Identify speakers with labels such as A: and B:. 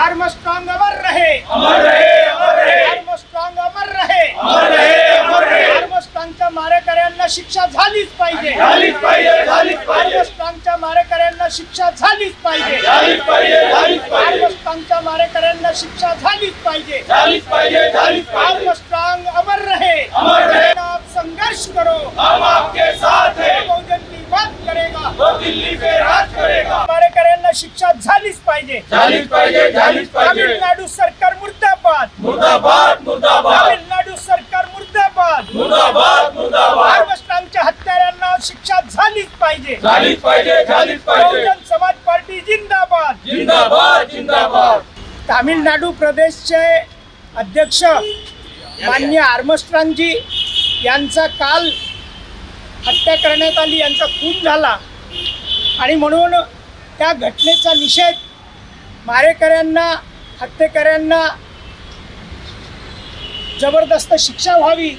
A: Armstrong अमर रहे, Armstrong अमर रहे, आर्मस्ट्रांगच्या मारेकऱ्यांना शिक्षा झालीच पाहिजे, आर्मस्ट्रांगच्या मारेकऱ्यांना शिक्षा झालीच पाहिजे, आर्मस्ट्रांगच्या मारेकऱ्यांना शिक्षा झालीच पाहिजे, आर्मस्ट्रांग अमर रहे, आप संघर्ष करो,
B: हम आपके साथ हैं,
A: बहुजन की बात करेगा,
B: वो दिल्ली पे राज करेगा,
A: मारेकऱ्यांना शिक्षा झालीच पाहिजे, तामिळनाडू सरकार मुर्दाबाद,
B: मुर्दाबाद मुर्दाबाद,
A: तामिळनाडू सरकार मुर्दाबाद,
B: मुर्दाबाद मुर्दाबाद,
A: आर्मस्ट्रांगच्या हत्यारांना शिक्षा झालीच पाहिजे, बहुजन समाज पार्टी जिंदाबाद,
B: जिंदाबाद जिंदाबाद।
A: तामिळनाडू प्रदेशचे अध्यक्ष माननीय आर्मस्ट्रांगजी यांचा काल हत्या करण्यात आली, यांचा खून झाला आणि म्हणून त्या घटनेचा निषेध, मारेकऱ्यांना हत्येकऱ्यांना जबरदस्त शिक्षा व्हावी